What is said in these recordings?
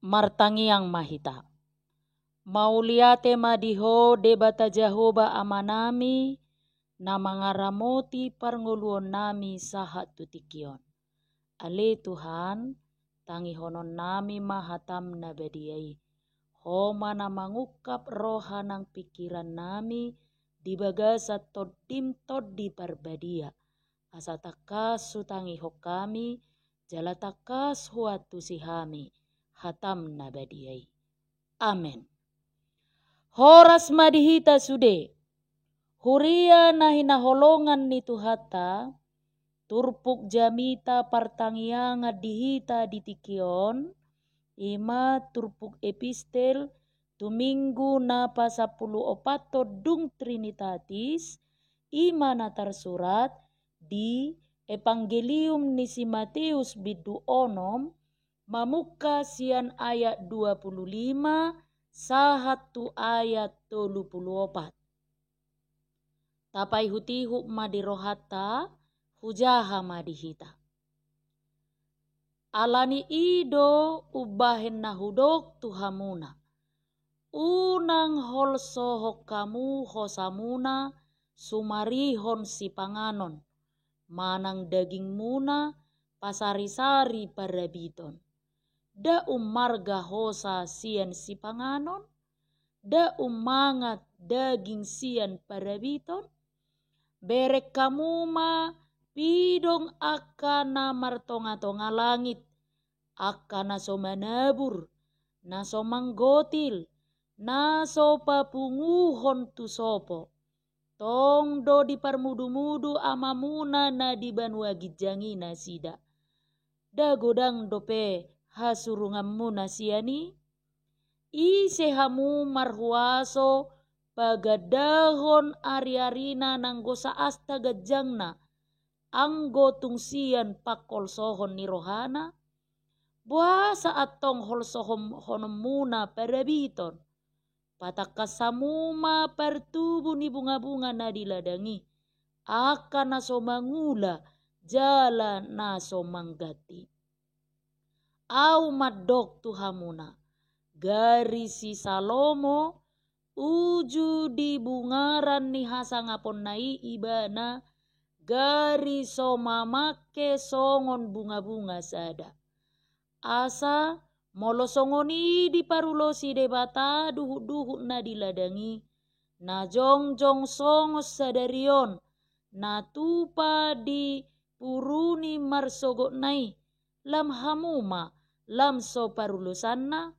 martangiang mahita. Mauliate madiho debata Jehoba amanami na mangaramoti parnguluon nami sahat tutikion. Ale Tuhan, tangihonon nami mahatam na badiay. Homa na mangukap roha ng pikiran nami di baga todim di parbadia. Asa takas sutangiho kami, jala takas huatu sihami, hatam na badiay. Amen. Horas madihita sude, huria na hinaholongan ni Tuhata, turpuk jamita partangianga dihita ditikion, ima turpuk epistel, tuminggu na pa 14 dung Trinitatis, ima na tersurat di Evangelium ni si Matius bidu onom, mamuka sian ayat 25, sahatu ayat 34. Tapai hutihu madirohata, hujaha madihita. Alani ido ubahen nahudok tuhamuna. Unang holso hokamu hosamuna, sumarihon si panganon. Manang daging muna, pasari-sari parabiton. Da marga hosa sian si panganon, da mangat daging sian parabiton, berek kamu ma pidong akana martonga-tonga langit, akana so manabur, naso manggotil, naso papunguhon tu sopo, tong do di parmudu-mudu amamuna na di banua gijangi nasida, da godang dope hasurungammu nasiani, ise hamu marhuaso pagadahon ari-arina nanggosa asta gajangna, anggo tungsian pakol sohon ni rohana, buasa atong holsohom honomuna parabiton, patakasamuma pertubu ni bunga-bunga na diladangi, akan naso mangula jala naso manggati. Au madok tuhamuna, garisi Salomo, uju di bungaran ni hasangapon nai ibana, gariso mamake songon bunga-bunga sada. Asa molosongoni di parulosi debata duhuk-duhuk na diladangi, na jongjong songos sadarion, na tupa di puruni marsogot nai, lam hamuma, lam so parulusanna,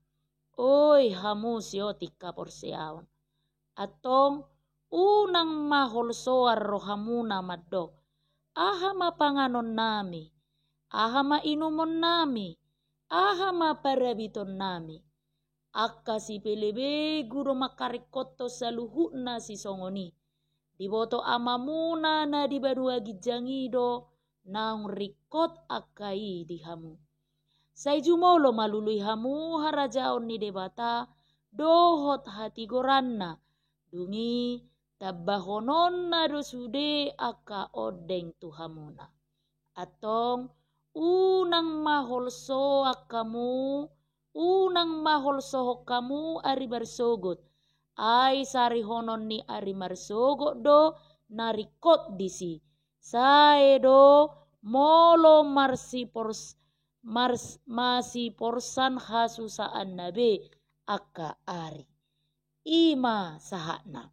oi hamu siotik kaporseawan. Atong unang maholsoar rohamuna maddok, aha mapanganon nami, aha mainumon nami, aha maparabiton nami. Akka si pelebe guru makarikoto saluhutna si songoni, diboto amamuna na dibadua gijangido, naung rikot akai di hamu. Sai jumolo malului hamu harajaon ni debata, dohot hati goranna, dungi tabahonon na dosude aka odeng tuhamuna. Atong unang maholso akamu, unang maholso kamu ari barsogot, ay sarihonon ni ari marsogot do narikot disi. Saedo molo masih porsan hasusaan nabe akka ari. Ima sahakna.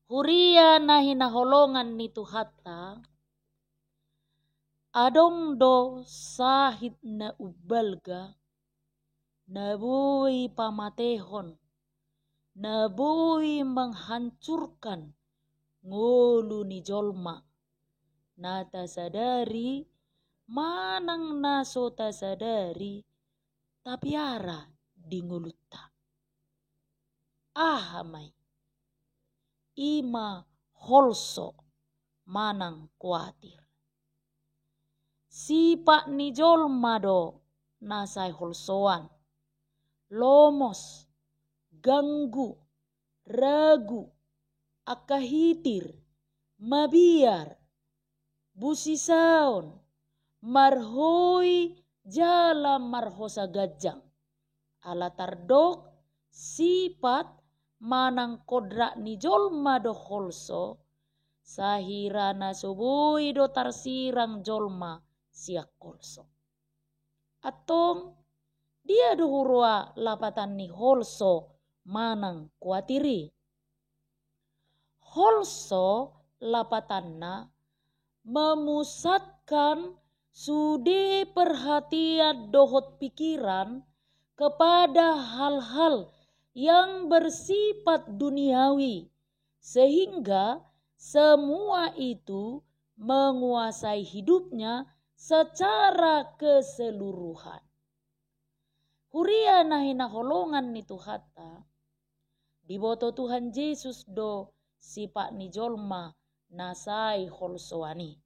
Huria na hinaholongan ni Tuhata, adong do sahit na ubalga, nabuhi pamatehon, nabuhi menghancurkan ngulu ni jolma, nata sadari, manang naso ta sadari, tapi ara di nguluta. Ahamai, ima holso manang kuatir. Sipak ni jolma do nasai holsoan, lomos, ganggu, ragu, akahitir, mabiar, busisaon, marhoi jala marhosa gajang, ala tardok sifat manang kodra ni jolma do holso sahirana subui do tarsirang jolma siak kolso. Atong dia do hurua lapatan ni holso manang kuatiri. Holso lapatanna memusatkan sude perhatian dohot pikiran kepada hal-hal yang bersifat duniawi sehingga semua itu menguasai hidupnya secara keseluruhan. Huria nahina holongan ni Tuhata diboto Tuhan Yesus do sipak ni jolma nasai holsoani.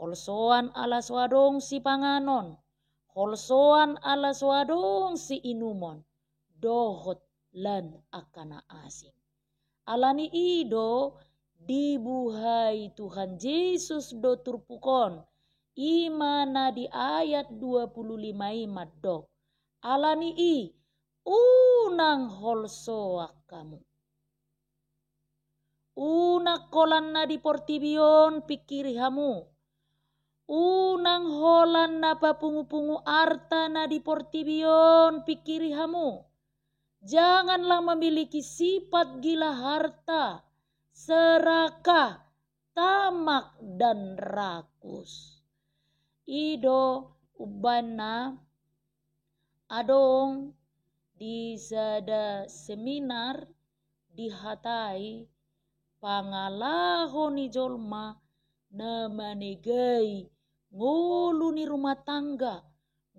Holsoan ala swadong si panganon, holsoan ala swadong si inumon, dohot lan akana asing. Alani ido dibuhai Tuhan Yesus do turpukon, imana di ayat 25 imat do. Alani i unang holsoak kamu. Unak kolan na di portibion pikiri hamu. Unang holan na papungu-pungu arta na di portibion pikiri hamu. Janganlah memiliki sifat gila harta, serakah, tamak dan rakus. Ido ubana adong di sada seminar dihatai pangalaho ni jolma na manegai ngulu ni rumah tangga,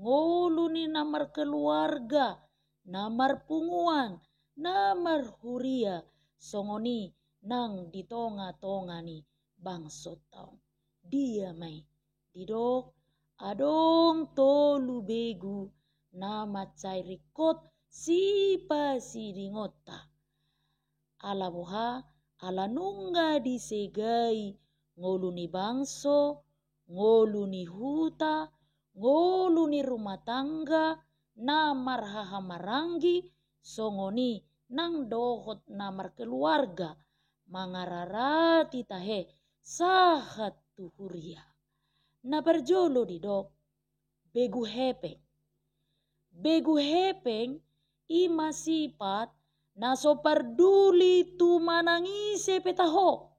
ngulu ni namar keluarga, namar punguan, namar huria, songoni nang di tonga-tonga ni bangsot taong. Dia may didok adong tolu begu nama cairikot sipa sidingota. Ala buha ala nungga disegai ngulu ni bangso, ngulu ni huta, ngulu ni rumah tangga, namar hahamaranggi, songoni nang dohot namar keluarga, mangararati tahe sahat tuhuria. Na berjolo didok, begu hepeng. Begu hepeng ima sifat na so parduli tu manangise petaho,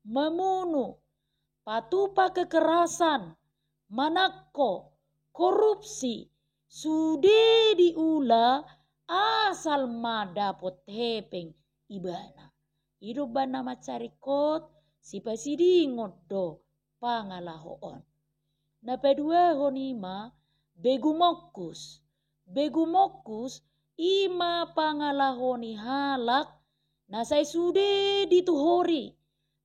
memunu, patupa kekerasan, manakko, korupsi, sude diula asal madapot hepeng ibana. Hidup bana macarikot si pasidingot do pangalahoon. Na pedua honima begu mokus. Begu mokus ima pangalahoni halak nasai sude dituhori,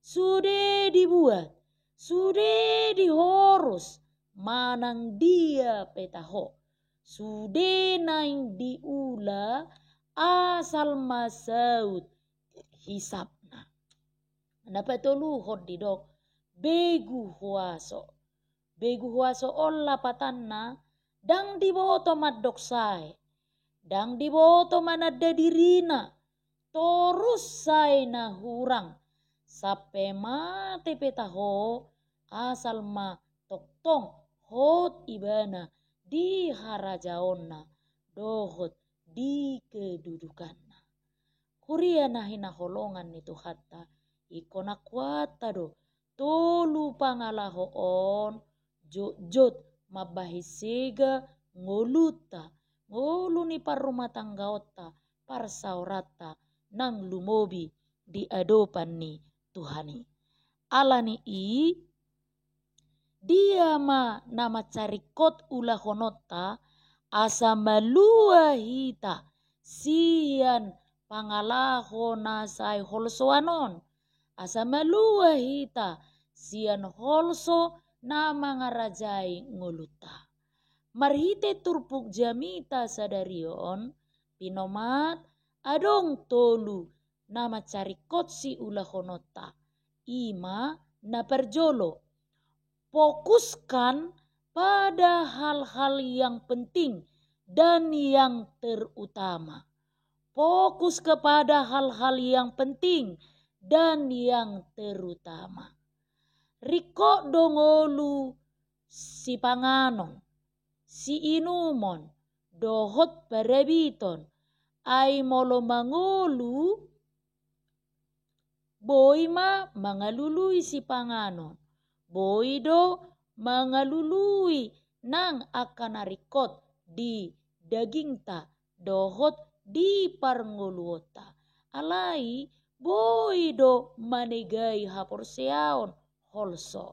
sude dibuat, sude dihorus, manang dia petaho, sude naing diula asal masaut hisapna. Napatuluhod didok begu huaso. Begu huaso olla patanna dang diboto maddoksai. Dang diboto manada dirina, torus say na hurang, sape mate petaho, asal ma toktong hot ibana di harajaonna, dohot di kedudukanna. Kuria nahina holongan ni Tuhata, ikona kuata do, tolu pangalahoon, jot mabahisiga ngoluta, ngulu ni parumah tangga otta, parsaurata, nang lumobi di adopan ni Tuhani. Alani i, dia ma nama carikot ulah honota, asa malua hita, sian pangalaho nasai holsoanon, asa malua hita, sian holso nama ngarajai nguluta. Marhite turpuk jamita sadarion, pinomat adong tolu nama carikot si ulah honota. Ima na perjolo, fokuskan pada hal-hal yang penting dan yang terutama. Fokus kepada hal-hal yang penting dan yang terutama. Riko dongolu si panganon, si inumon, dohot perebiton, ay molo mangolu, boy ma mangalului si panganon. Boy do mangalului nang akan narikot di daging ta, dohot di parngoluota. Alai boy do manegai haporseaon holso.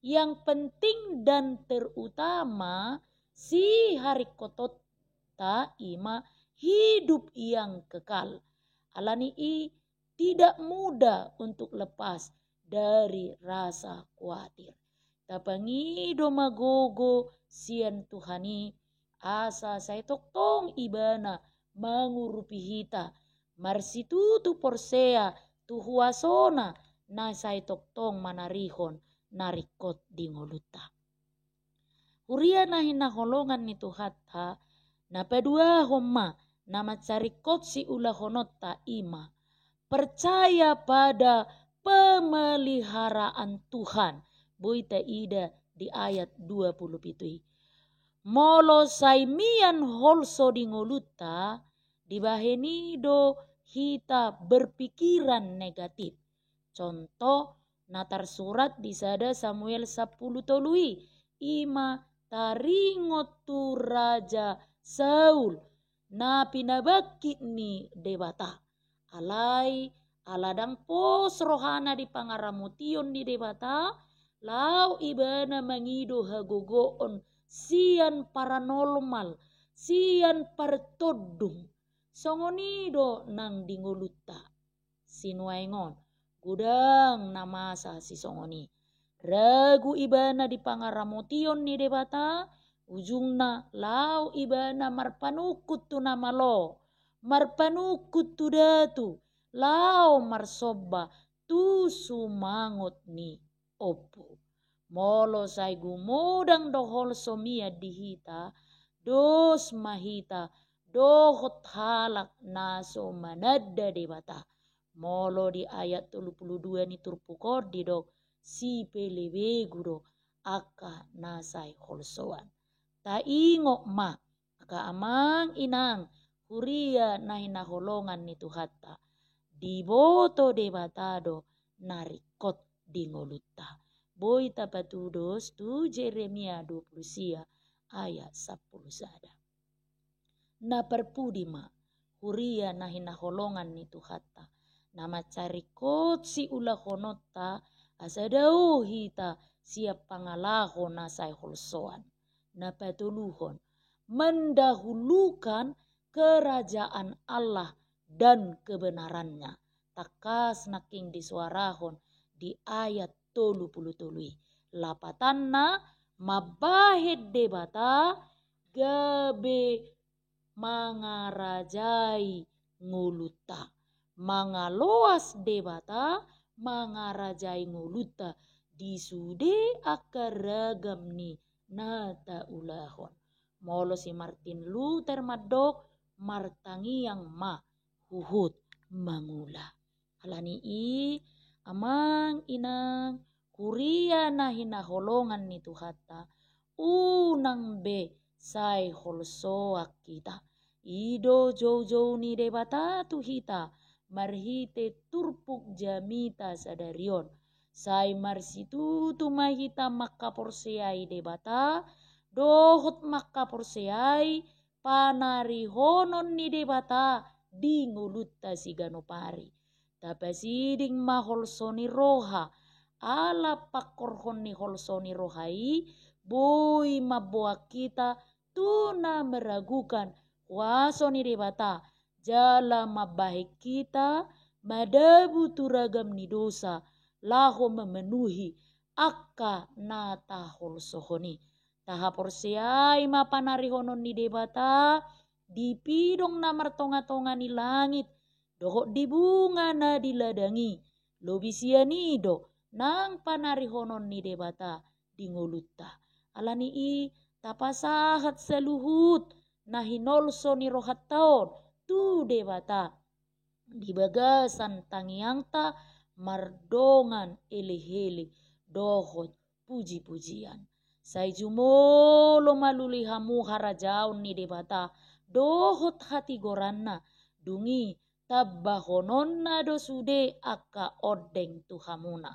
Yang penting dan terutama si harikotot ta ima hidup yang kekal. Alani i tidak mudah untuk lepas dari rasa khawatir. Tapangido magogo sian Tuhani asa saya toktong ibana mangurupi hita. Marsitutu porsea tuhuasona na saya toktong manarihon narikot di ngoluta. Huria na hinaholongan ni Tuhatta na pedua homa na macarikot si ulahonota ima. Percaya pada pemeliharaan Tuhan. Boita ida di ayat 27. Molo saimian holso di ngoluta, di bahenido hita berpikiran negatif. Contoh natar surat di sada Samuel 10 tolui. Ima taringot tu raja Saul na pinabakit ni debata. Alai aladang pos rohana di pangaramution di debata, lau ibana mangido hagogoon sian paranormal, sian partodung, songonido nang dinguluta. Sinuaingon, gudang namasa si songoni. Ragu ibana di pangaramution ni debata, ujungna lau ibana marpanukut tu nama lo. Marpanukut tu datu, lau marsoba tu sumangot ni opo. Molo say gumudang dohol somia dihita, dos mahita, dohot halak naso manada debata. Molo di ayat 32 ni turpukor di dok si pelebe gudo aka nasay holsoan. Ta ingok ma, aka amang inang, huria na hinaholongan ni Tuhatta. Diboto debatado narikot di ngoluta. Boy tapatudos tu Jeremia 20 ayat 10 sada. Na perpudima huria na hinaholongan ni Tuhatta. Nama carikot si ulahonota asadau hita siap pangalaho na say holsoan. Na patuluhon mendahulukan kerajaan Allah dan kebenarannya. Takas naking disuarahon di ayat 30. Lapatanna mabahid debata gabe mangarajai nguluta. Mangaloas debata mangarajai nguluta. Disude akaragam ni nata ulahon. Molo si Martin Luther madok martangi yang ma huhut mangula. Alani i amang inang kuria na hinaholongan ni Tuhatta unang be say holsoak kita. Ido jow ni debata tu hita marhite turpuk jamita sadarion. Say marsitu tu mahita makaporseai debata dohot makaporseai panarihonon ni debata di nguluta si ganopari. Tapasiding maholsoni roha ala pakorhon ni holsoni rohai boy mabuak kita tuna meragukan waso ni debata jala mabahik kita madabu turagam ni dosa laho memenuhi akka nata holsohoni. Tahaporseai mapanarihonon ni debata dipidong na martonga-tonga ni langit dohok di bunga na diladangi lobisianido nang panarihonon ni debata di nguluta. Alani i tapasahat saluhut na hinolso ni rohat taon tu debata di bagasan tangiangta mardongan ele-hele dohot puji-pujian. Sai jumolo maluli hamu harajaun ni debata dohot hati goranna dungi tabbahononna do sude akka odeng tuhamuna.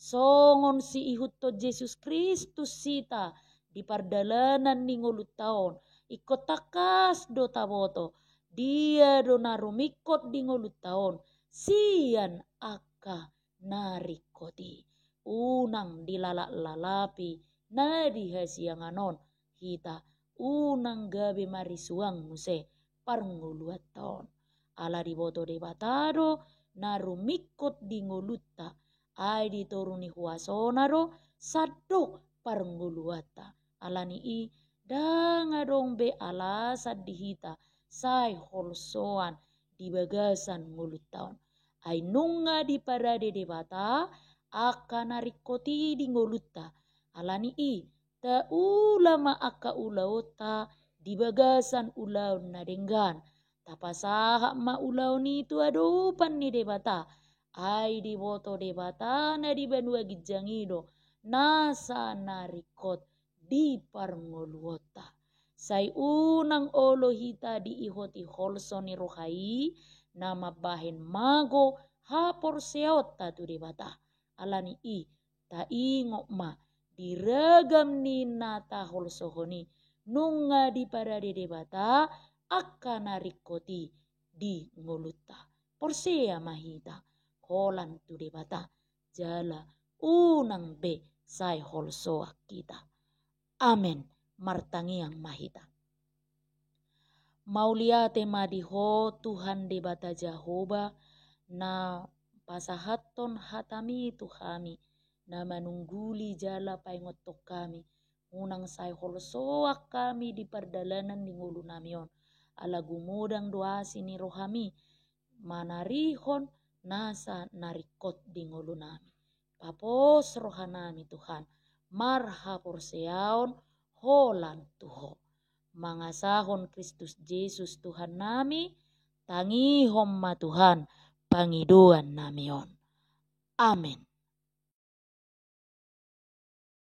Songon si ihutto Yesus Kristus sita di pardalanan ni ngulut taon ikot takas do taboto dia do narumikot di ngulut taon sian akka narikoti unang dilalak-lalapi na dihasianganon hita unang gabi marisuang muse parnguluat taon ala diboto debatado narumikot di ngulutta ai dituruni huasona do sadok parnguluata alani i dangadong be alasan dihita sai holsoan di bagasan ngulut taon ai nunga di parade debata akan narikoti di ngulutta alani i ta ulama akka ulaota di bagasan ulaun na denggan tapasaha ma ulaun itu adupan ni debata ai di boto debata na di banua gijangido nasa narikot di parngoluota sai unang olo hita di ihoti holso ni rohai nama bahen mago hapor seota tu debata alani i ta ingok ma diragam ni nata holsohoni nunga di parade debata akan narikoti di ngoluta porsea mahita holan tu debata jala unang be sai holsoa kita amen martangiang mahita mauliate madiho Tuhan debata Jehovah na pasahaton hatami Tuhami na manungguli jala paingotok kami unang sai holsoak kami di pardalanan di ngulu namion ala gumudang doa sini rohami manarihon nasa narikot di ngulu nami papos rohanami Tuhan marhapor seaon holan tuho mangasahon Kristus Yesus Tuhan nami tangihom ma Tuhan pangiduan namion amen.